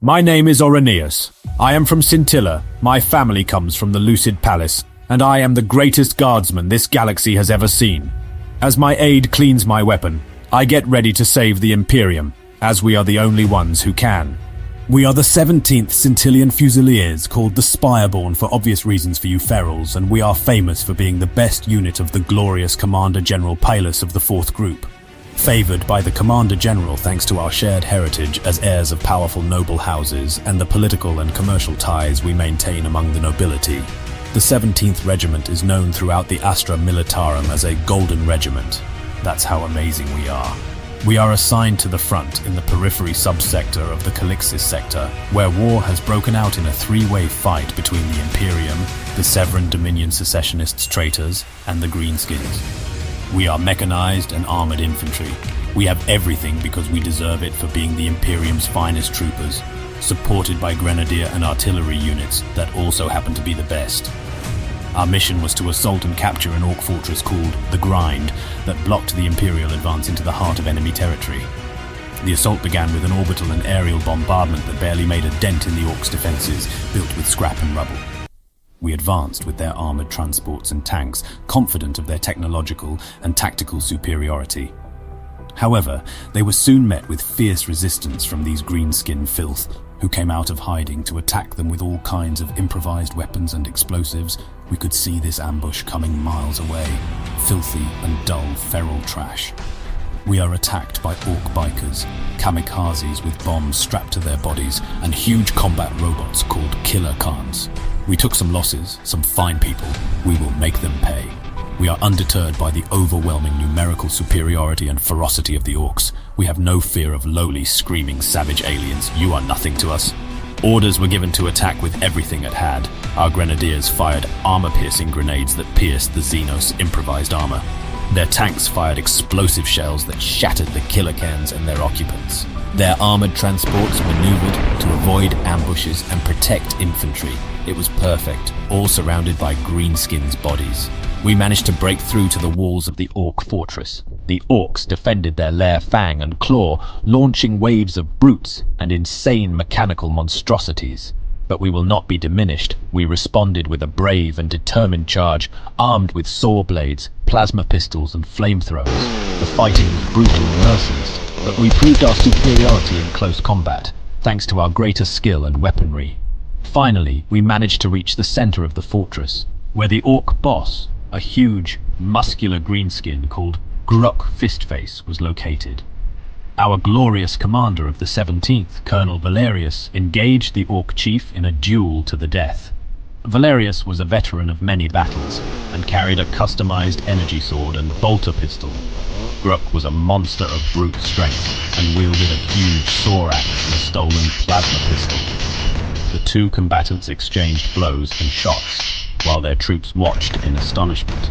My name is Oreneus. I am from Scintilla. My family comes from the Lucid Palace, and I am the greatest guardsman this galaxy has ever seen. As my aide cleans my weapon, I get ready to save the Imperium, as we are the only ones who can. We are the 17th Scintillan Fusiliers, called the Spireborn for obvious reasons for you ferals, and we are famous for being the best unit of the glorious Commander General Palus of the 4th Group. Favoured by the Commander General thanks to our shared heritage as heirs of powerful noble houses and the political and commercial ties we maintain among the nobility. The 17th Regiment is known throughout the Astra Militarum as a Golden Regiment. That's how amazing we are. We are assigned to the front in the periphery subsector of the Calixis Sector, where war has broken out in a three-way fight between the Imperium, the Severan Dominion secessionists traitors, and the Greenskins. We are mechanized and armored infantry. We have everything because we deserve it for being the Imperium's finest troopers, supported by grenadier and artillery units that also happen to be the best. Our mission was to assault and capture an orc fortress called the Grind that blocked the Imperial advance into the heart of enemy territory. The assault began with an orbital and aerial bombardment that barely made a dent in the orcs' defenses, built with scrap and rubble. We advanced with their armored transports and tanks, confident of their technological and tactical superiority. However, they were soon met with fierce resistance from these greenskin filth, who came out of hiding to attack them with all kinds of improvised weapons and explosives. We could see this ambush coming miles away, filthy and dull feral trash. We are attacked by orc bikers, kamikazes with bombs strapped to their bodies, and huge combat robots called killer Khans. We took some losses, some fine people. We will make them pay. We are undeterred by the overwhelming numerical superiority and ferocity of the orcs. We have no fear of lowly, screaming, savage aliens. You are nothing to us. Orders were given to attack with everything at hand. Our grenadiers fired armor-piercing grenades that pierced the Xenos improvised armor. Their tanks fired explosive shells that shattered the killer Khans and their occupants. Their armored transports maneuvered to avoid ambushes and protect infantry. It was perfect, all surrounded by greenskins' bodies. We managed to break through to the walls of the orc fortress. The orcs defended their lair fang and claw, launching waves of brutes and insane mechanical monstrosities. But we will not be diminished. We responded with a brave and determined charge, armed with saw blades, plasma pistols and flamethrowers. The fighting was brutal and merciless, but we proved our superiority in close combat, thanks to our greater skill and weaponry. Finally, we managed to reach the center of the fortress, where the orc boss, a huge, muscular greenskin called Gruk Fistface, was located. Our glorious commander of the 17th, Colonel Valerius, engaged the orc chief in a duel to the death. Valerius was a veteran of many battles, and carried a customized energy sword and bolter pistol. Gruk was a monster of brute strength, and wielded a huge saw axe and a stolen plasma pistol. The two combatants exchanged blows and shots, while their troops watched in astonishment.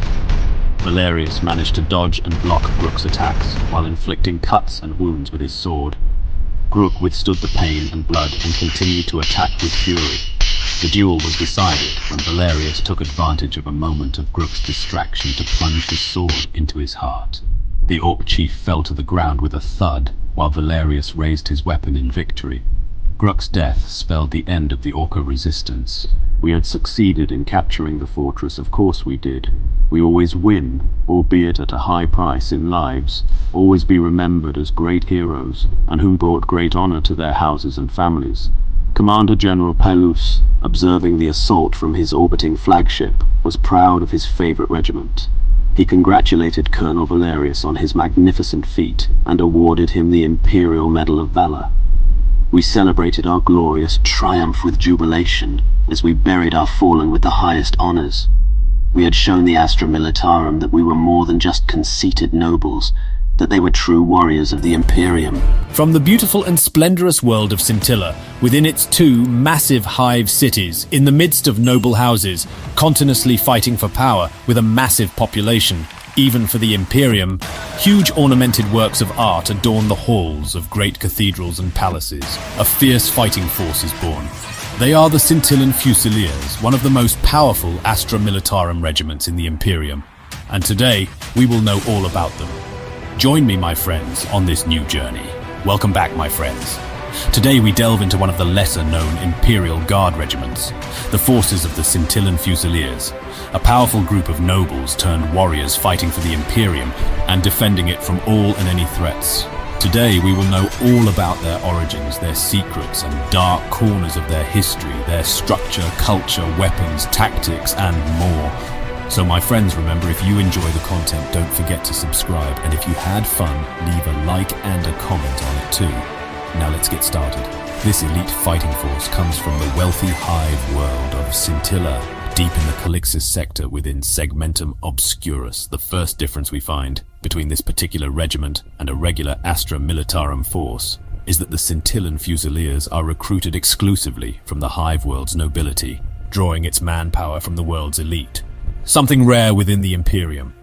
Valerius managed to dodge and block Gruk's attacks, while inflicting cuts and wounds with his sword. Gruk withstood the pain and blood and continued to attack with fury. The duel was decided when Valerius took advantage of a moment of Gruk's distraction to plunge his sword into his heart. The orc chief fell to the ground with a thud, while Valerius raised his weapon in victory. Gruk's death spelled the end of the Orca resistance. We had succeeded in capturing the fortress, of course we did. We always win, albeit at a high price in lives, always be remembered as great heroes, and who brought great honor to their houses and families. Commander General Palus, observing the assault from his orbiting flagship, was proud of his favorite regiment. He congratulated Colonel Valerius on his magnificent feat, and awarded him the Imperial Medal of Valor. We celebrated our glorious triumph with jubilation, as we buried our fallen with the highest honors. We had shown the Astra Militarum that we were more than just conceited nobles, that they were true warriors of the Imperium. From the beautiful and splendorous world of Scintilla, within its two massive hive cities, in the midst of noble houses, continuously fighting for power with a massive population, even for the Imperium, huge ornamented works of art adorn the halls of great cathedrals and palaces. A fierce fighting force is born. They are the Scintillan Fusiliers, one of the most powerful Astra Militarum regiments in the Imperium. And today, we will know all about them. Join me, my friends, on this new journey. Welcome back, my friends. Today we delve into one of the lesser-known Imperial Guard regiments, the forces of the Scintillan Fusiliers, a powerful group of nobles turned warriors fighting for the Imperium and defending it from all and any threats. Today we will know all about their origins, their secrets and dark corners of their history, their structure, culture, weapons, tactics and more. So my friends, remember, if you enjoy the content, don't forget to subscribe, and if you had fun, leave a like and a comment on it too. Now let's get started. This elite fighting force comes from the wealthy Hive World of Scintilla, deep in the Calixis Sector within Segmentum Obscurus. The first difference we find between this particular regiment and a regular Astra Militarum force is that the Scintillan Fusiliers are recruited exclusively from the Hive World's nobility, drawing its manpower from the world's elite. Something rare within the Imperium.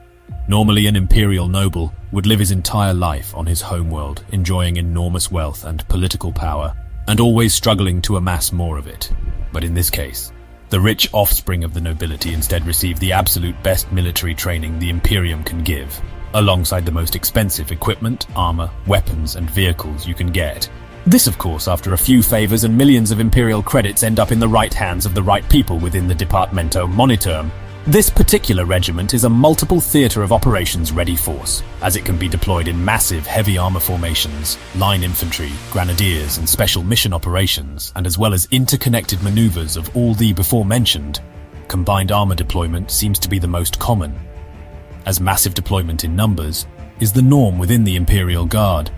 Normally an imperial noble would live his entire life on his homeworld, enjoying enormous wealth and political power, and always struggling to amass more of it. But in this case, the rich offspring of the nobility instead receive the absolute best military training the Imperium can give, alongside the most expensive equipment, armor, weapons, and vehicles you can get. This, of course, after a few favors and millions of Imperial credits end up in the right hands of the right people within the Departamento Monitum. This particular regiment is a multiple theatre of operations ready force, as it can be deployed in massive heavy armor formations, line infantry, grenadiers and special mission operations, and as well as interconnected maneuvers of all the before mentioned. Combined armor deployment seems to be the most common, as massive deployment in numbers is the norm within the Imperial Guard,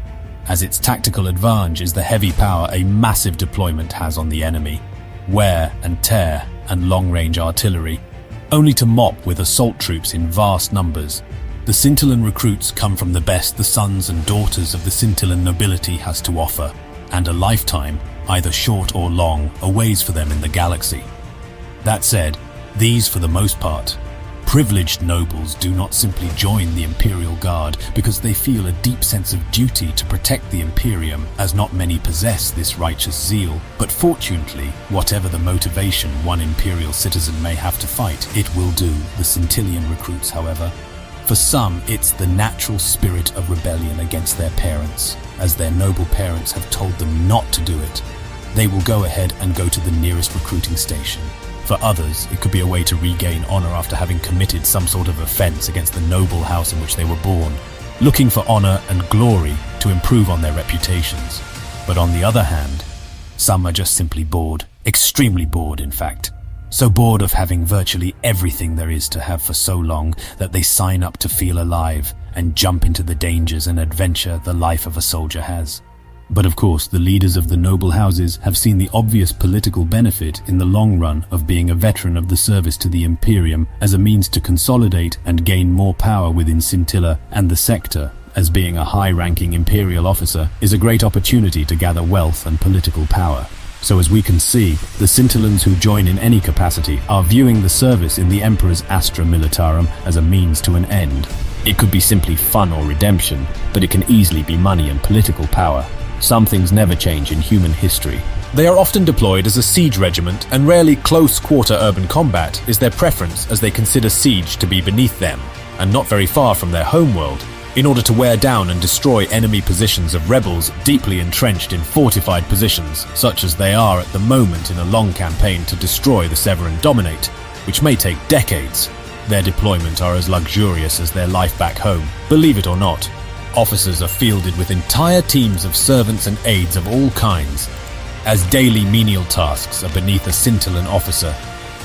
as its tactical advantage is the heavy power a massive deployment has on the enemy, wear and tear and long-range artillery, only to mop with assault troops in vast numbers. The Scintillan recruits come from the best the sons and daughters of the Scintillan nobility has to offer, and a lifetime, either short or long, awaits for them in the galaxy. That said, these, for the most part, privileged nobles do not simply join the Imperial Guard because they feel a deep sense of duty to protect the Imperium, as not many possess this righteous zeal. But fortunately, whatever the motivation one Imperial citizen may have to fight, it will do. The Scintillan recruits, however, for some it's the natural spirit of rebellion against their parents, as their noble parents have told them not to do it. They will go ahead and go to the nearest recruiting station. For others, it could be a way to regain honor after having committed some sort of offense against the noble house in which they were born, looking for honor and glory to improve on their reputations. But on the other hand, some are just simply bored, extremely bored in fact. So bored of having virtually everything there is to have for so long that they sign up to feel alive and jump into the dangers and adventure the life of a soldier has. But of course, the leaders of the noble houses have seen the obvious political benefit in the long run of being a veteran of the service to the Imperium as a means to consolidate and gain more power within Scintilla and the sector, as being a high-ranking Imperial officer is a great opportunity to gather wealth and political power. So as we can see, the Scintillans who join in any capacity are viewing the service in the Emperor's Astra Militarum as a means to an end. It could be simply fun or redemption, but it can easily be money and political power. Some things never change in human history. They are often deployed as a siege regiment, and rarely close-quarter urban combat is their preference, as they consider siege to be beneath them, and not very far from their homeworld, in order to wear down and destroy enemy positions of rebels deeply entrenched in fortified positions, such as they are at the moment in a long campaign to destroy the Severan Dominate, which may take decades. Their deployment are as luxurious as their life back home, believe it or not. Officers are fielded with entire teams of servants and aides of all kinds, as daily menial tasks are beneath a Scintillan officer,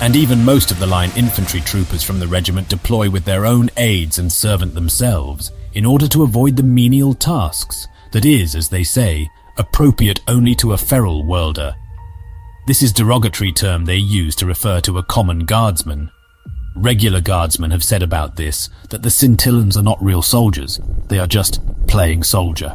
and even most of the line infantry troopers from the regiment deploy with their own aides and servant themselves, in order to avoid the menial tasks that is, as they say, appropriate only to a feral worlder. This is a derogatory term they use to refer to a common guardsman. Regular guardsmen have said about this that the Scintillans are not real soldiers, they are just playing soldier.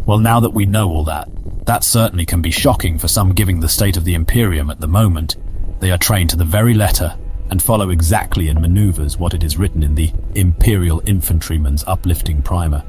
Well, now that we know all that, that certainly can be shocking for some given the state of the Imperium at the moment. They are trained to the very letter and follow exactly in maneuvers what it is written in the Imperial Infantryman's uplifting primer.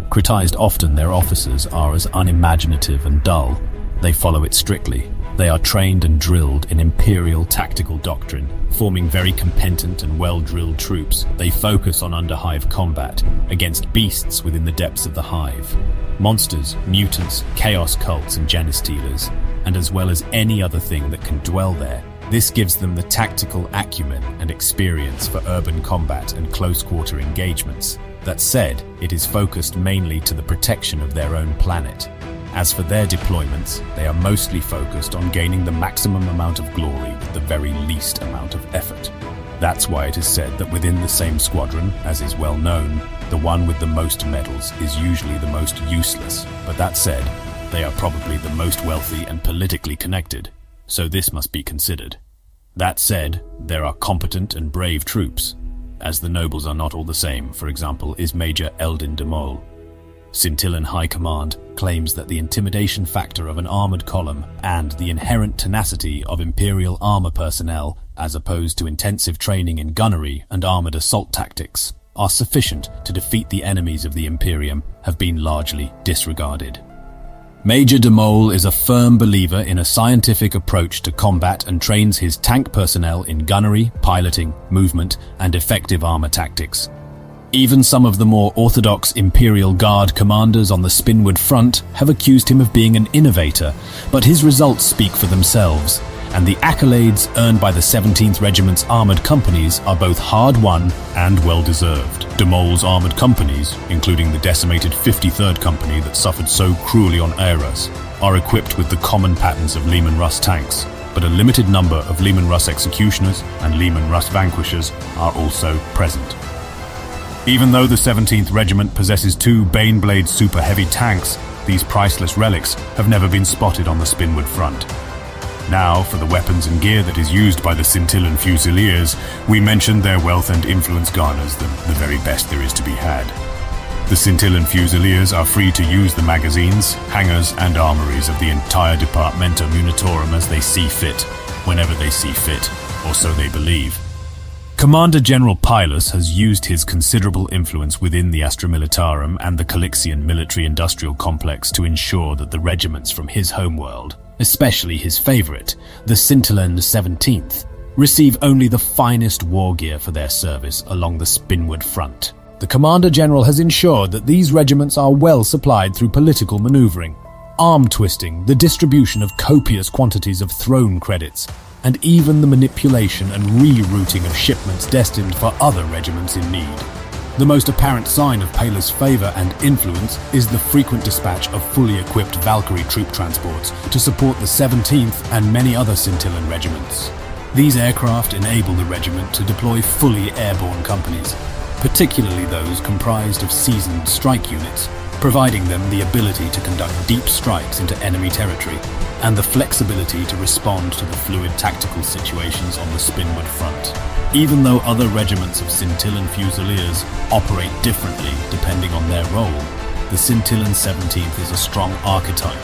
Criticized often, their officers are as unimaginative and dull. They follow it strictly. They are trained and drilled in imperial tactical doctrine, forming very competent and well-drilled troops. They focus on under-hive combat against beasts within the depths of the hive. Monsters, mutants, chaos cults and genestealers, and as well as any other thing that can dwell there. This gives them the tactical acumen and experience for urban combat and close-quarter engagements. That said, it is focused mainly to the protection of their own planet. As for their deployments, they are mostly focused on gaining the maximum amount of glory with the very least amount of effort. That's why it is said that within the same squadron, as is well known, the one with the most medals is usually the most useless. But that said, they are probably the most wealthy and politically connected, so this must be considered. That said, there are competent and brave troops, as the nobles are not all the same. For example, is Major Eldin de Mol. Scintillan High Command claims that the intimidation factor of an armored column and the inherent tenacity of Imperial armor personnel, as opposed to intensive training in gunnery and armored assault tactics, are sufficient to defeat the enemies of the Imperium, have been largely disregarded. Major de Mol is a firm believer in a scientific approach to combat and trains his tank personnel in gunnery, piloting, movement, and effective armor tactics. Even some of the more orthodox Imperial Guard commanders on the Spinward Front have accused him of being an innovator, but his results speak for themselves, and the accolades earned by the 17th Regiment's armoured companies are both hard-won and well-deserved. De Mol's armoured companies, including the decimated 53rd Company that suffered so cruelly on Eras, are equipped with the common patterns of Leman Russ tanks, but a limited number of Leman Russ executioners and Leman Russ vanquishers are also present. Even though the 17th Regiment possesses 2 Baneblade super heavy tanks, these priceless relics have never been spotted on the Spinward Front. Now, for the weapons and gear that is used by the Scintillan Fusiliers, we mentioned their wealth and influence garners them the very best there is to be had. The Scintillan Fusiliers are free to use the magazines, hangars and armories of the entire Departmentum Unitorum as they see fit, whenever they see fit, or so they believe. Commander General Pilus has used his considerable influence within the Astra Militarum and the Calixian military-industrial complex to ensure that the regiments from his homeworld, especially his favorite, the Scintillan 17th, receive only the finest war gear for their service along the Spinward Front. The Commander General has ensured that these regiments are well supplied through political maneuvering, arm twisting, the distribution of copious quantities of throne credits, and even the manipulation and rerouting of shipments destined for other regiments in need. The most apparent sign of Palus' favour and influence is the frequent dispatch of fully equipped Valkyrie troop transports to support the 17th and many other Scintillan regiments. These aircraft enable the regiment to deploy fully airborne companies, particularly those comprised of seasoned strike units, providing them the ability to conduct deep strikes into enemy territory and the flexibility to respond to the fluid tactical situations on the Spinward Front. Even though other regiments of Scintillan Fusiliers operate differently depending on their role, the Scintillan 17th is a strong archetype,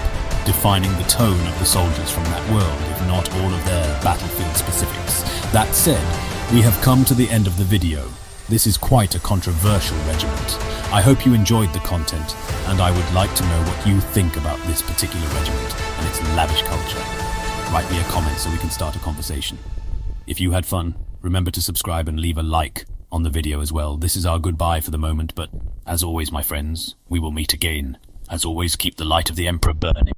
defining the tone of the soldiers from that world, if not all of their battlefield specifics. That said, we have come to the end of the video. This is quite a controversial regiment. I hope you enjoyed the content, and I would like to know what you think about this particular regiment and its lavish culture. Write me a comment so we can start a conversation. If you had fun, remember to subscribe and leave a like on the video as well. This is our goodbye for the moment, but as always, my friends, we will meet again. As always, keep the light of the Emperor burning.